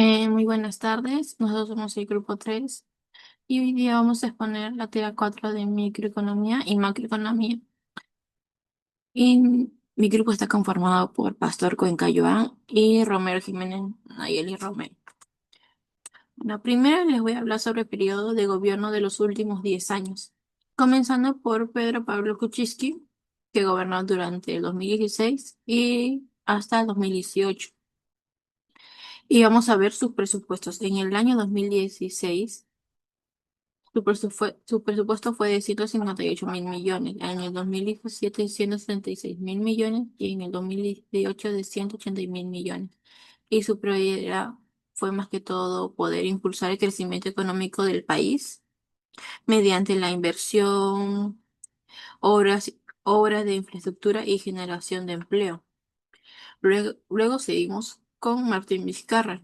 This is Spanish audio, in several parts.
Muy buenas tardes, nosotros somos el grupo 3 y hoy día vamos a exponer la tarea 4 de microeconomía y macroeconomía. Y mi grupo está conformado por Pastor Cuenca Joan y Romero Jiménez Nayeli Romero. La primera les voy a hablar sobre el periodo de gobierno de los últimos 10 años, comenzando por Pedro Pablo Kuczynski, que gobernó durante el 2016 y hasta el 2018. Y vamos a ver sus presupuestos. En el año 2016 su presupuesto fue de 158.000 millones, en el 2017 176.000 millones y en el 2018 de 180.000 millones. Y su prioridad fue más que todo poder impulsar el crecimiento económico del país mediante la inversión, obras, obras de infraestructura y generación de empleo. Luego seguimos con Martín Vizcarra,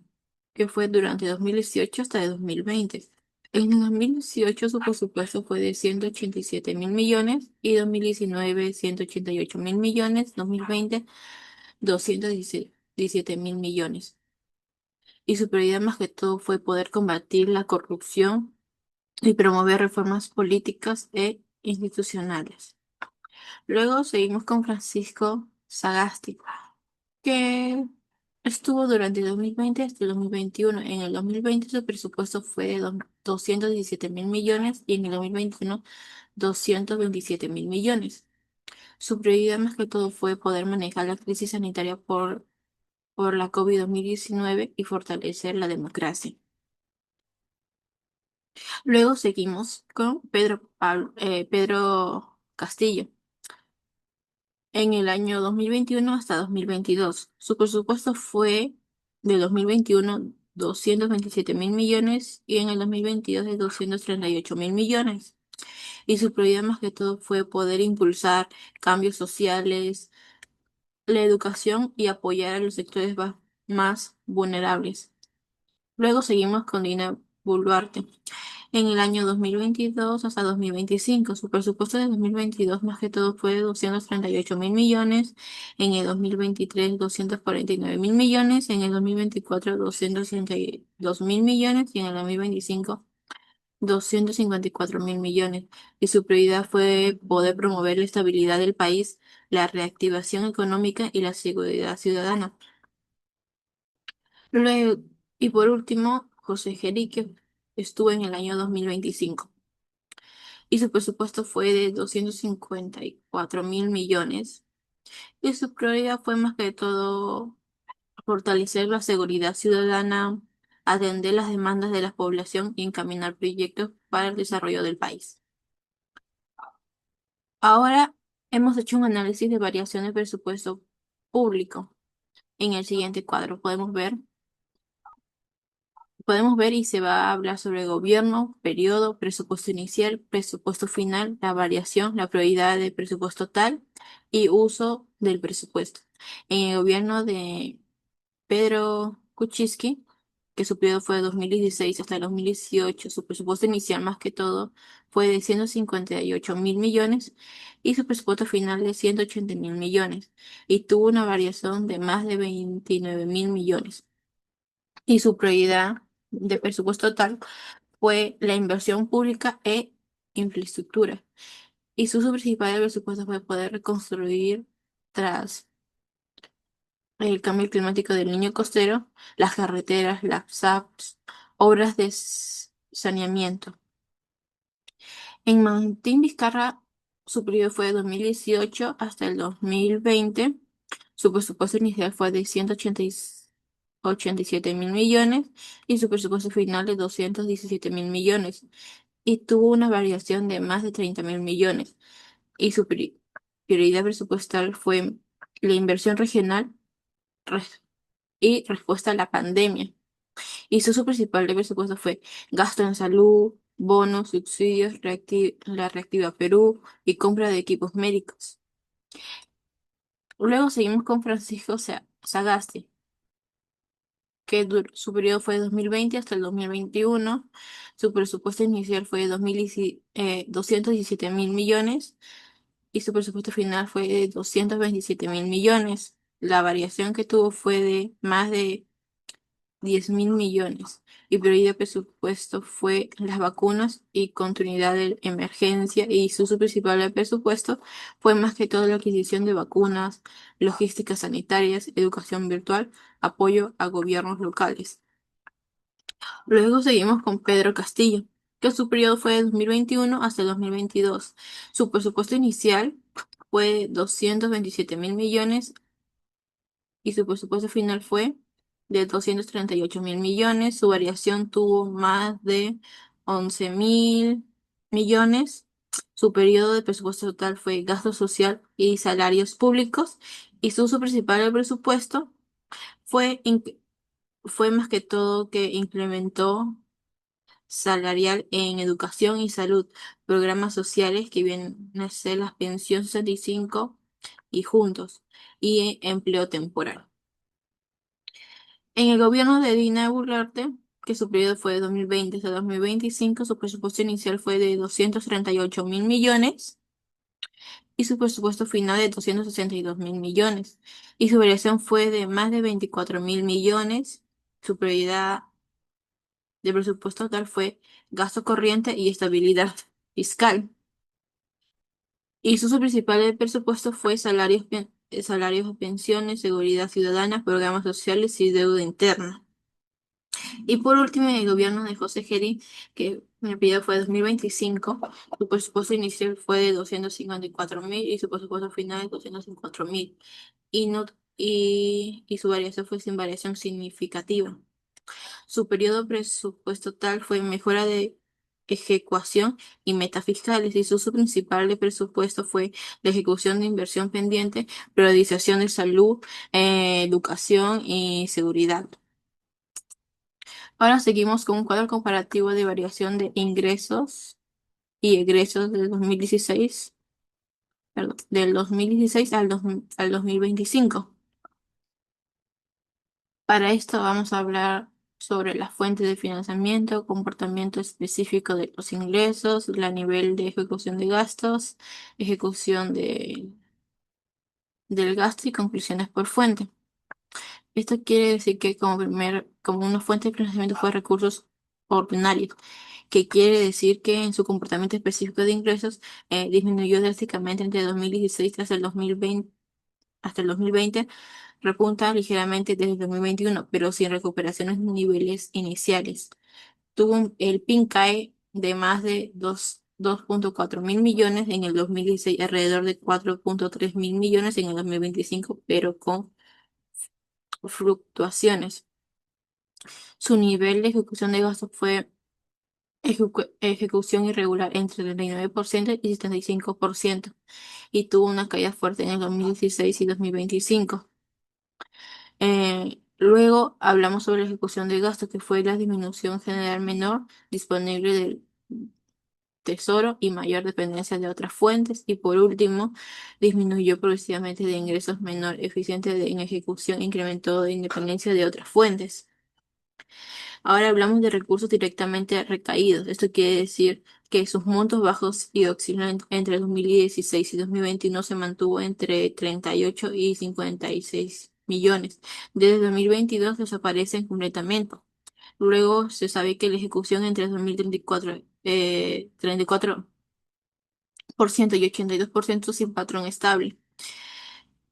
que fue durante 2018 hasta el 2020. En el 2018 su presupuesto fue de 187.000 millones y 2019 188.000 millones, 2020 217.000 millones. Y su prioridad más que todo fue poder combatir la corrupción y promover reformas políticas e institucionales. Luego seguimos con Francisco Sagasti, que estuvo durante el 2020 hasta el 2021. En el 2020 su presupuesto fue de 217.000 millones y en el 2021 227.000 millones. Su prioridad más que todo fue poder manejar la crisis sanitaria por la COVID-19 y fortalecer la democracia. Luego seguimos con Pedro Castillo. En el año 2021 hasta 2022. Su presupuesto fue de 2021 227.000 millones y en el 2022 de 238.000 millones. Y su prioridad más que todo fue poder impulsar cambios sociales, la educación y apoyar a los sectores más vulnerables. Luego seguimos con Dina Boluarte. En el año 2022 hasta 2025. Su presupuesto de 2022 más que todo fue de 238.000 millones, en el 2023 249.000 millones, en el 2024 262.000 millones y en el 2025 254.000 millones. Y su prioridad fue poder promover la estabilidad del país, la reactivación económica y la seguridad ciudadana. Luego, y por último, José Jerique estuvo en el año 2025 y su presupuesto fue de 254.000 millones. Y su prioridad fue más que todo fortalecer la seguridad ciudadana, atender las demandas de la población y encaminar proyectos para el desarrollo del país. Ahora hemos hecho un análisis de variación de presupuesto público. En el siguiente cuadro podemos ver y se va a hablar sobre gobierno, periodo, presupuesto inicial, presupuesto final, la variación, la prioridad del presupuesto total y uso del presupuesto. En el gobierno de Pedro Kuczynski, que su periodo fue de 2016 hasta el 2018, su presupuesto inicial más que todo fue de 158.000 millones y su presupuesto final de 180.000 millones y tuvo una variación de más de 29.000 millones. Y su prioridad de presupuesto total fue la inversión pública e infraestructura. Y su uso principal del presupuesto fue poder reconstruir tras el cambio climático del Niño Costero, las carreteras, las SAPs, obras de saneamiento. En Martín Vizcarra, su periodo fue de 2018 hasta el 2020. Su presupuesto inicial fue de 187.000 millones y su presupuesto final de 217.000 millones. Y tuvo una variación de más de 30.000 millones. Y su prioridad presupuestal fue la inversión regional res- y respuesta a la pandemia. Y su uso principal de presupuesto fue gasto en salud, bonos, subsidios, la Reactiva Perú y compra de equipos médicos. Luego seguimos con Francisco Sagasti, que su periodo fue de 2020 hasta el 2021. Su presupuesto inicial fue de 217.000 millones y su presupuesto final fue de 227.000 millones. La variación que tuvo fue de más de 10.000 millones. Y prioridad de presupuesto fue las vacunas y continuidad de emergencia. Y su uso principal del presupuesto fue más que todo la adquisición de vacunas, logísticas sanitarias, educación virtual, apoyo a gobiernos locales. Luego seguimos con Pedro Castillo, que su periodo fue de 2021 hasta el 2022. Su presupuesto inicial fue 227.000 millones y su presupuesto final fue de 238.000 millones. Su variación tuvo más de 11.000 millones. Su periodo de presupuesto total fue gasto social y salarios públicos y su uso principal del presupuesto fue, fue más que todo que implementó salarial en educación y salud, programas sociales que vienen a ser las pensiones 65 y juntos, y empleo temporal. En el gobierno de Dina Boluarte, que su periodo fue de 2020 hasta 2025, su presupuesto inicial fue de 238.000 millones y su presupuesto final de 262.000 millones. Y su variación fue de más de 24.000 millones. Su prioridad de presupuesto total fue gasto corriente y estabilidad fiscal. Y su uso principal del presupuesto fue salarios, pensiones, seguridad ciudadana, programas sociales y deuda interna. Y por último, en el gobierno de José Geri, que el periodo fue 2025, su presupuesto inicial fue de 254.000 y su presupuesto final de 254.000. Y, no, y su variación fue sin variación significativa. Su periodo presupuestal fue mejora de ejecución y metas fiscales y su uso principal de presupuesto fue la ejecución de inversión pendiente, priorización de salud, educación y seguridad. Ahora seguimos con un cuadro comparativo de variación de ingresos y egresos del 2016, perdón, del 2016 al 2025. Para esto vamos a hablar sobre las fuentes de financiamiento, comportamiento específico de los ingresos, la nivel de ejecución de gastos, ejecución del gasto y conclusiones por fuente. Esto quiere decir que como una fuente de financiamiento fue recursos ordinarios, que quiere decir que en su comportamiento específico de ingresos disminuyó drásticamente entre 2016 hasta el 2020, repunta ligeramente desde el 2021, pero sin recuperaciones en niveles iniciales. El PIN cae de más de 2.4 mil millones en el 2016, alrededor de 4.3 mil millones en el 2025, pero con fluctuaciones. Su nivel de ejecución de gastos fue ejecución irregular entre el 39% y 75%, y tuvo una caída fuerte en el 2016 y 2025. Luego hablamos sobre la ejecución de gastos, que fue la disminución general menor disponible del tesoro y mayor dependencia de otras fuentes. Y por último, disminuyó progresivamente de ingresos menor eficiente en ejecución, incrementó de independencia de otras fuentes. Ahora hablamos de recursos directamente recaídos. Esto quiere decir que sus montos bajos y oscilan entre 2016 y 2021 se mantuvo entre 38 y 56 millones. Desde 2022 desaparecen completamente. Luego se sabe que la ejecución entre 2034, 34% y 82% sin patrón estable.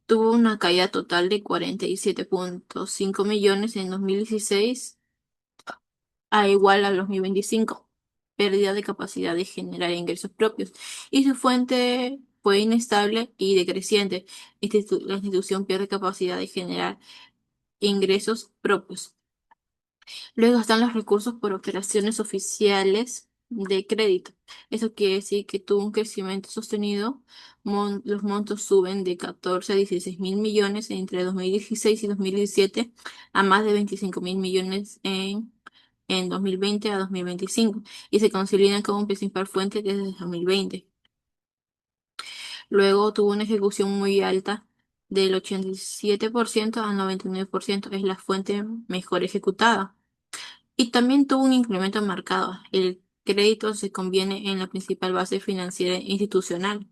Tuvo una caída total de 47.5 millones en 2016 a igual al 2025, pérdida de capacidad de generar ingresos propios. Y su fuente fue inestable y decreciente. La institución pierde capacidad de generar ingresos propios. Luego están los recursos por operaciones oficiales de crédito. Eso quiere decir que tuvo un crecimiento sostenido. Los montos suben de 14 a 16 mil millones entre 2016 y 2017 a más de 25 mil millones en 2020 a 2025 y se consolidan como principal fuente desde 2020. Luego tuvo una ejecución muy alta del 87% al 99%. Es la fuente mejor ejecutada. Y también tuvo un incremento marcado. El crédito se conviene en la principal base financiera institucional.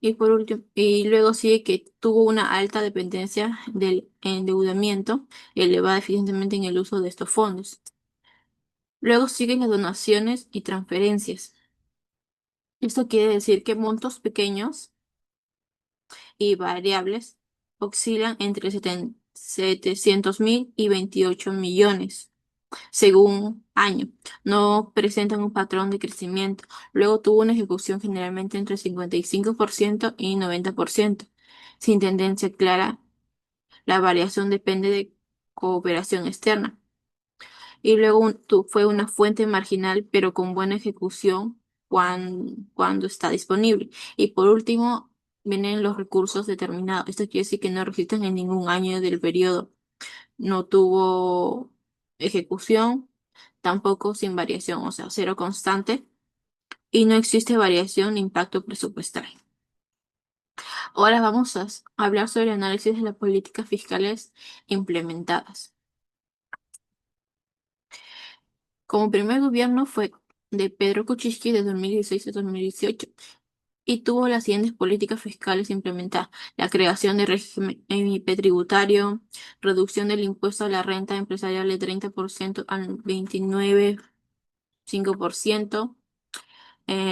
Y por último, y luego sigue que tuvo una alta dependencia del endeudamiento, elevada eficientemente en el uso de estos fondos. Luego siguen las donaciones y transferencias. Esto quiere decir que montos pequeños y variables oscilan entre 700.000 y 28 millones según año. No presentan un patrón de crecimiento. Luego tuvo una ejecución generalmente entre 55% y 90%, sin tendencia clara. La variación depende de cooperación externa. Y luego fue una fuente marginal, pero con buena ejecución cuando está disponible. Y por último, vienen los recursos determinados. Esto quiere decir que no registran en ningún año del periodo. No tuvo ejecución, tampoco sin variación, o sea, cero constante, y no existe variación ni impacto presupuestal. Ahora vamos a hablar sobre el análisis de las políticas fiscales implementadas. Como primer gobierno fue de Pedro Kuczynski de 2016 a 2018 y tuvo las siguientes políticas fiscales implementadas: la creación de régimen MIP tributario, reducción del impuesto a la renta empresarial de 30% al 29,5%,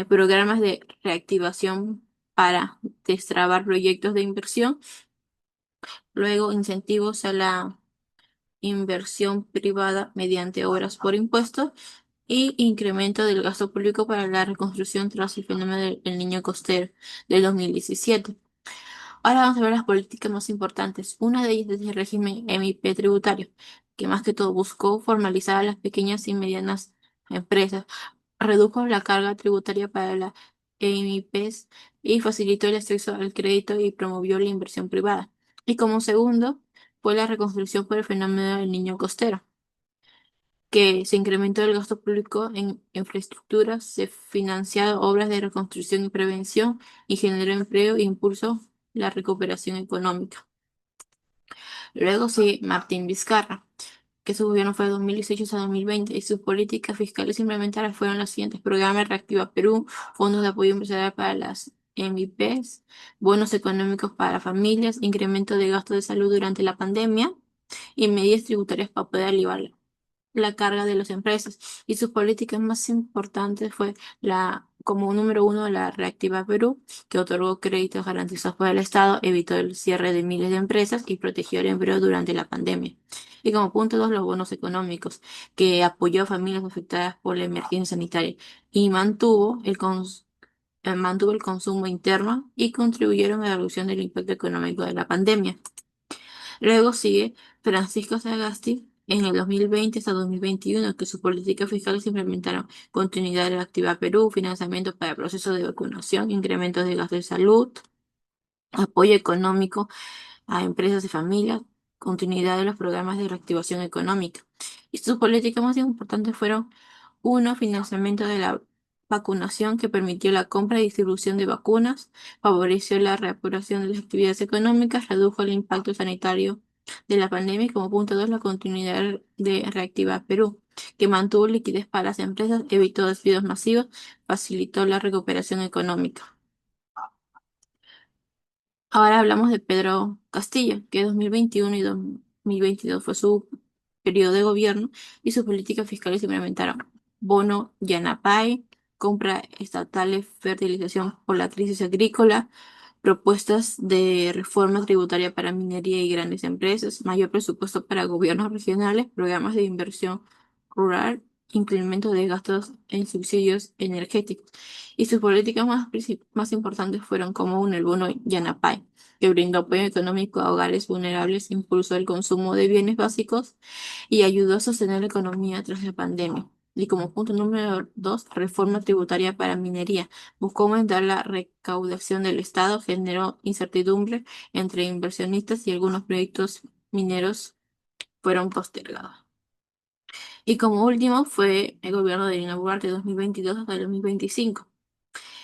programas de reactivación para destrabar proyectos de inversión, luego incentivos a la inversión privada mediante obras por impuestos y incremento del gasto público para la reconstrucción tras el fenómeno del Niño Costero del 2017. Ahora vamos a ver las políticas más importantes. Una de ellas es el régimen MIP tributario, que más que todo buscó formalizar a las pequeñas y medianas empresas, redujo la carga tributaria para las MIPs y facilitó el acceso al crédito y promovió la inversión privada. Y como segundo, fue la reconstrucción por el fenómeno del Niño Costero, que se incrementó el gasto público en infraestructura, se financiaron obras de reconstrucción y prevención y generó empleo e impulsó la recuperación económica. Luego sigue Martín Vizcarra, que su gobierno fue de 2018 a 2020 y sus políticas fiscales implementadas fueron las siguientes: programa Reactiva Perú, fondos de apoyo empresarial para las MIPs, bonos económicos para familias, incremento de gastos de salud durante la pandemia y medidas tributarias para poder aliviar la carga de las empresas. Y sus políticas más importantes fue como número uno, la Reactiva Perú, que otorgó créditos garantizados por el Estado, evitó el cierre de miles de empresas y protegió el empleo durante la pandemia. Y como punto dos, los bonos económicos, que apoyó a familias afectadas por la emergencia sanitaria y mantuvo el consumo interno y contribuyeron a la reducción del impacto económico de la pandemia. Luego sigue Francisco Sagasti en el 2020 hasta 2021, que sus políticas fiscales implementaron continuidad de la Activa Perú, financiamiento para procesos de vacunación, incrementos de gastos de salud, apoyo económico a empresas y familias, continuidad de los programas de reactivación económica. Y sus políticas más importantes fueron: uno, financiamiento de la vacunación, que permitió la compra y distribución de vacunas, favoreció la reapertura de las actividades económicas, redujo el impacto sanitario de la pandemia. Y como punto dos, la continuidad de Reactiva Perú, que mantuvo liquidez para las empresas, evitó despidos masivos, facilitó la recuperación económica. Ahora hablamos de Pedro Castillo, que 2021 y 2022 fue su periodo de gobierno y sus políticas fiscales se implementaron: bono Yanapay, compra estatales, fertilización por la crisis agrícola, propuestas de reforma tributaria para minería y grandes empresas, mayor presupuesto para gobiernos regionales, programas de inversión rural, incremento de gastos en subsidios energéticos. Y sus políticas más importantes fueron como uno, el bono Yanapay, que brindó apoyo económico a hogares vulnerables, impulsó el consumo de bienes básicos y ayudó a sostener la economía tras la pandemia. Y como punto número dos, reforma tributaria para minería. Buscó aumentar la recaudación del Estado, generó incertidumbre entre inversionistas y algunos proyectos mineros fueron postergados. Y como último fue el gobierno de Dina Boluarte de 2022 hasta el 2025,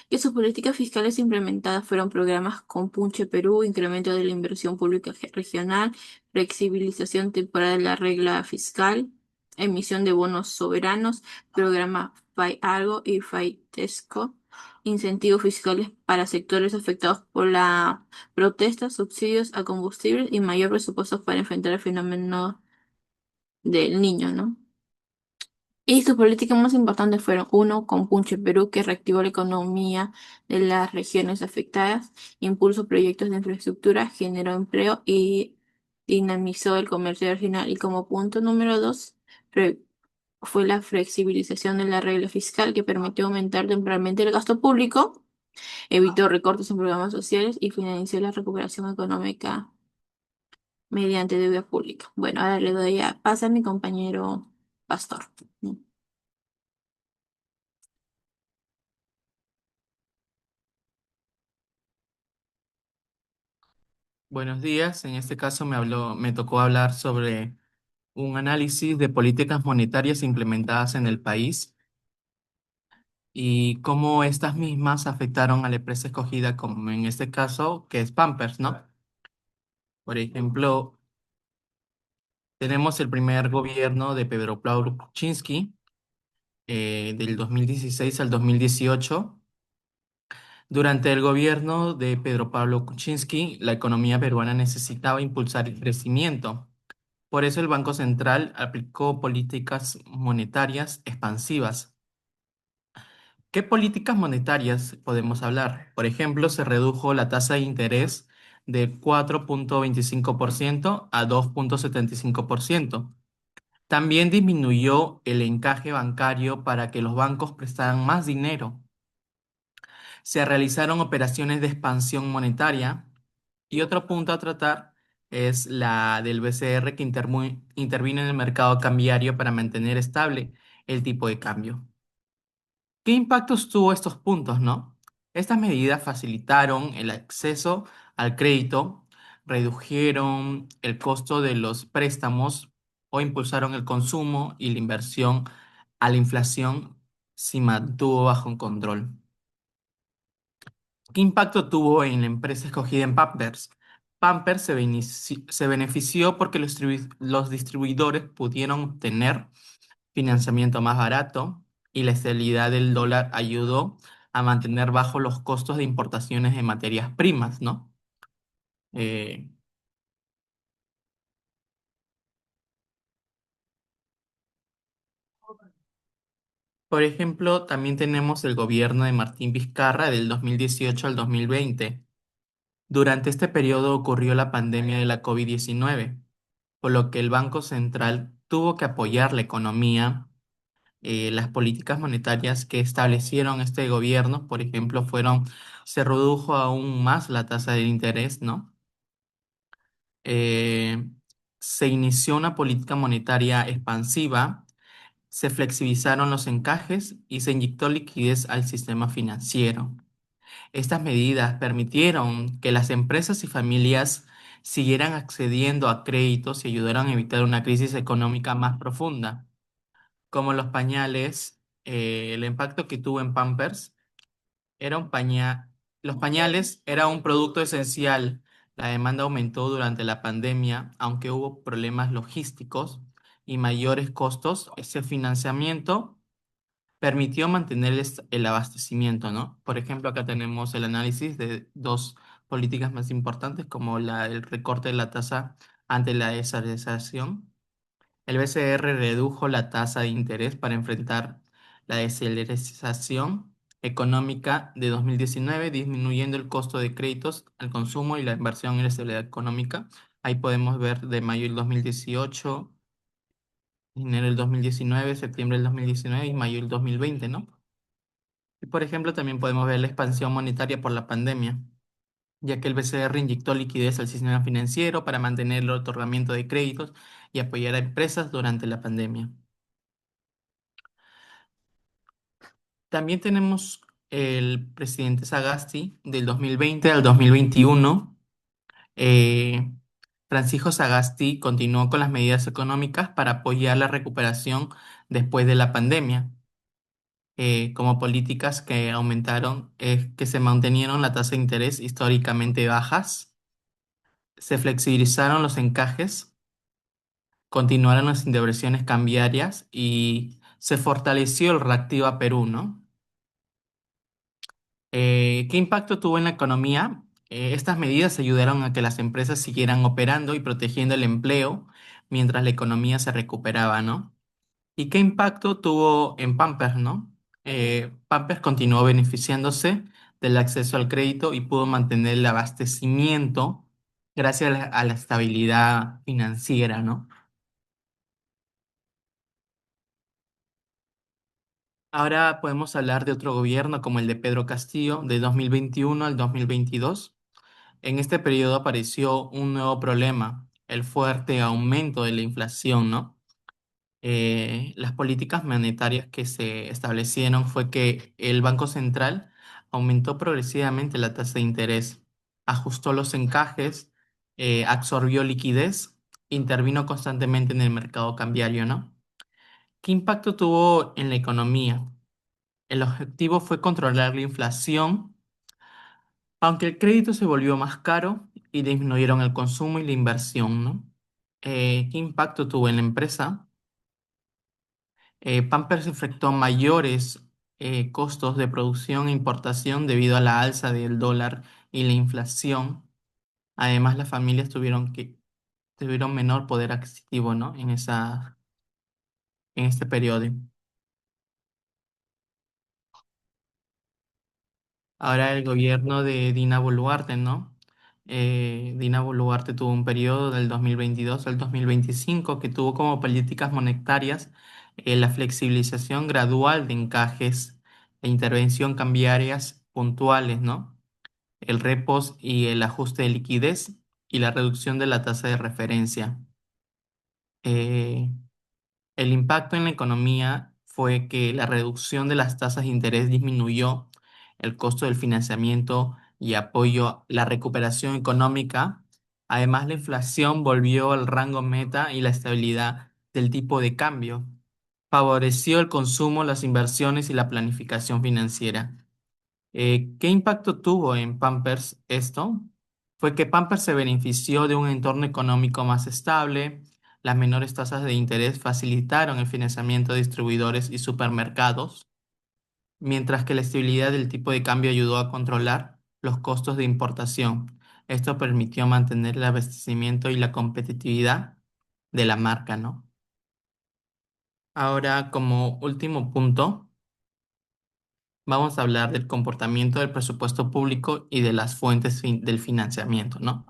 que sus políticas fiscales implementadas fueron programas Compunche Perú, incremento de la inversión pública regional, flexibilización temporal de la regla fiscal, emisión de bonos soberanos, programa FAI Algo y FAI Tesco, incentivos fiscales para sectores afectados por la protesta, subsidios a combustibles y mayor presupuesto para enfrentar el fenómeno del niño, ¿no? Y sus políticas más importantes fueron, uno, Compunche Perú, que reactivó la economía de las regiones afectadas, impulsó proyectos de infraestructura, generó empleo y dinamizó el comercio regional. Y como punto número dos, fue la flexibilización de la regla fiscal que permitió aumentar temporalmente el gasto público, evitó recortes en programas sociales y financió la recuperación económica mediante deuda pública. Bueno, ahora le doy a pasa a mi compañero Pastor. Buenos días. En este caso me tocó hablar sobre un análisis de políticas monetarias implementadas en el país y cómo estas mismas afectaron a la empresa escogida, como en este caso, que es Pampers, ¿no? Por ejemplo, tenemos el primer gobierno de Pedro Pablo Kuczynski, del 2016 al 2018. Durante el gobierno de Pedro Pablo Kuczynski, la economía peruana necesitaba impulsar el crecimiento. Por eso el Banco Central aplicó políticas monetarias expansivas. ¿Qué políticas monetarias podemos hablar? Por ejemplo, se redujo la tasa de interés de 4,25% a 2,75%. También disminuyó el encaje bancario para que los bancos prestaran más dinero. Se realizaron operaciones de expansión monetaria. Y otro punto a tratar es la del BCR que intervino en el mercado cambiario para mantener estable el tipo de cambio. ¿Qué impactos tuvo estos puntos, no? Estas medidas facilitaron el acceso al crédito, redujeron el costo de los préstamos o impulsaron el consumo y la inversión a la inflación se mantuvo bajo control. ¿Qué impacto tuvo en la empresa escogida en Pampers? Pampers se benefició porque los distribuidores pudieron obtener financiamiento más barato y la estabilidad del dólar ayudó a mantener bajos los costos de importaciones de materias primas, ¿no? Eh, por ejemplo, también tenemos el gobierno de Martín Vizcarra del 2018 al 2020. Durante este periodo ocurrió la pandemia de la COVID-19, por lo que el Banco Central tuvo que apoyar la economía. Las políticas monetarias que establecieron este gobierno, por ejemplo, se redujo aún más la tasa de interés, ¿no? Eh, Se inició una política monetaria expansiva, se flexibilizaron los encajes y se inyectó liquidez al sistema financiero. Estas medidas permitieron que las empresas y familias siguieran accediendo a créditos y ayudaron a evitar una crisis económica más profunda. Como los pañales, el impacto que tuvo en Pampers era los pañales era un producto esencial. La demanda aumentó durante la pandemia, aunque hubo problemas logísticos y mayores costos. Ese financiamiento permitió mantener el abastecimiento, ¿no? Por ejemplo, acá tenemos el análisis de dos políticas más importantes, como el recorte de la tasa ante la desaceleración. El BCR redujo la tasa de interés para enfrentar la desaceleración económica de 2019, disminuyendo el costo de créditos al consumo y la inversión en la estabilidad económica. Ahí podemos ver de mayo del 2018, enero del 2019, septiembre del 2019 y mayo del 2020, ¿no? Y por ejemplo, también podemos ver la expansión monetaria por la pandemia, ya que el BCR inyectó liquidez al sistema financiero para mantener el otorgamiento de créditos y apoyar a empresas durante la pandemia. También tenemos el presidente Sagasti del 2020 al 2021. Eh, Francisco Sagasti continuó con las medidas económicas para apoyar la recuperación después de la pandemia, como políticas que aumentaron, que se mantenieron la tasa de interés históricamente bajas, se flexibilizaron los encajes, continuaron las intervenciones cambiarias y se fortaleció el reactivo a Perú, ¿no? ¿Qué impacto tuvo en la economía? Estas medidas ayudaron a que las empresas siguieran operando y protegiendo el empleo mientras la economía se recuperaba, ¿no? ¿Y qué impacto tuvo en Pampers, no? Pampers continuó beneficiándose del acceso al crédito y pudo mantener el abastecimiento gracias a la estabilidad financiera, ¿no? Ahora podemos hablar de otro gobierno como el de Pedro Castillo, de 2021 al 2022. En este periodo apareció un nuevo problema, el fuerte aumento de la inflación, ¿no? Las políticas monetarias que se establecieron fue que el Banco Central aumentó progresivamente la tasa de interés, ajustó los encajes, absorbió liquidez, intervino constantemente en el mercado cambiario, ¿no? ¿Qué impacto tuvo en la economía? El objetivo fue controlar la inflación, aunque el crédito se volvió más caro y disminuyeron el consumo y la inversión, ¿no? ¿Qué impacto tuvo en la empresa? Pampers enfrentó mayores costos de producción e importación debido a la alza del dólar y la inflación. Además, las familias tuvieron menor poder adquisitivo, ¿no? En este periodo. Ahora el gobierno de Dina Boluarte, ¿no? Dina Boluarte tuvo un periodo del 2022 al 2025 que tuvo como políticas monetarias la flexibilización gradual de encajes e intervención cambiarias puntuales, ¿no? El repos y el ajuste de liquidez y la reducción de la tasa de referencia. Eh, el impacto en la economía fue que la reducción de las tasas de interés disminuyó el costo del financiamiento y apoyó la recuperación económica. Además, la inflación volvió al rango meta y la estabilidad del tipo de cambio. Favoreció el consumo, las inversiones y la planificación financiera. ¿Qué impacto tuvo en Pampers esto? Fue que Pampers se benefició de un entorno económico más estable, las menores tasas de interés facilitaron el financiamiento de distribuidores y supermercados, mientras que la estabilidad del tipo de cambio ayudó a controlar los costos de importación. Esto permitió mantener el abastecimiento y la competitividad de la marca, ¿no? Ahora, como último punto, vamos a hablar del comportamiento del presupuesto público y de las fuentes del financiamiento, ¿no?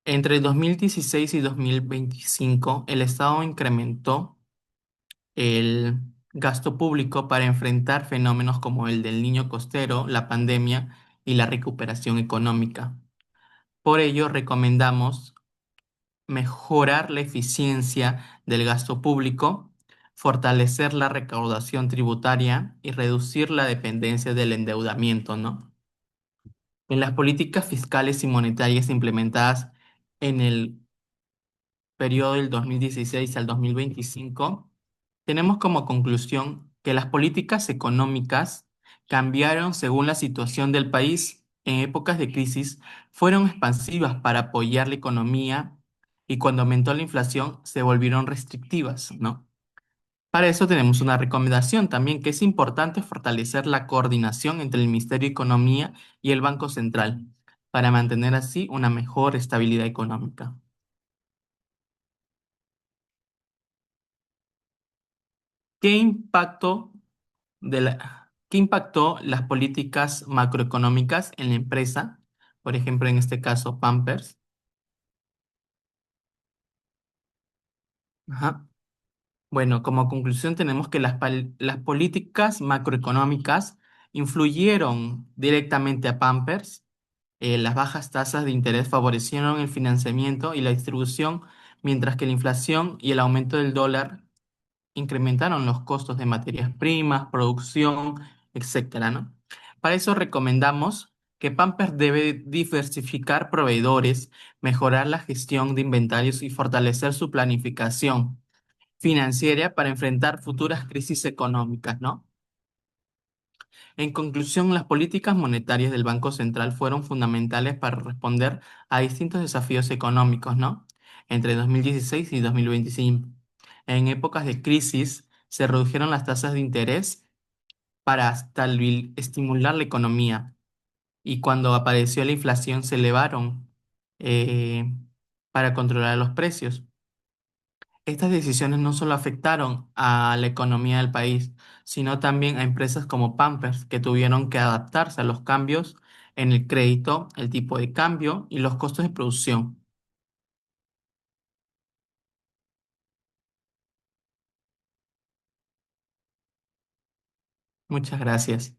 Entre 2016 y 2025, el Estado incrementó el gasto público para enfrentar fenómenos como el del niño costero, la pandemia y la recuperación económica. Por ello, recomendamos mejorar la eficiencia del gasto público, fortalecer la recaudación tributaria y reducir la dependencia del endeudamiento, ¿no? En las políticas fiscales y monetarias implementadas en el periodo del 2016 al 2025, tenemos como conclusión que las políticas económicas cambiaron según la situación del país. En épocas de crisis fueron expansivas para apoyar la economía y cuando aumentó la inflación se volvieron restrictivas, ¿no? Para eso tenemos una recomendación también, que es importante fortalecer la coordinación entre el Ministerio de Economía y el Banco Central para mantener así una mejor estabilidad económica. ¿Qué impactó las políticas macroeconómicas en la empresa? Por ejemplo, en este caso, Pampers. Ajá. Bueno, como conclusión tenemos que las políticas macroeconómicas influyeron directamente a Pampers. Las bajas tasas de interés favorecieron el financiamiento y la distribución, mientras que la inflación y el aumento del dólar incrementaron los costos de materias primas, producción, etcétera, ¿no? Para eso recomendamos que Pampers debe diversificar proveedores, mejorar la gestión de inventarios y fortalecer su planificación financiera para enfrentar futuras crisis económicas, ¿no? En conclusión, las políticas monetarias del Banco Central fueron fundamentales para responder a distintos desafíos económicos, ¿no? Entre 2016 y 2025. En épocas de crisis se redujeron las tasas de interés para estimular la economía. Y cuando apareció la inflación se elevaron eh, para controlar los precios. Estas decisiones no solo afectaron a la economía del país, sino también a empresas como Pampers, que tuvieron que adaptarse a los cambios en el crédito, el tipo de cambio y los costos de producción. Muchas gracias.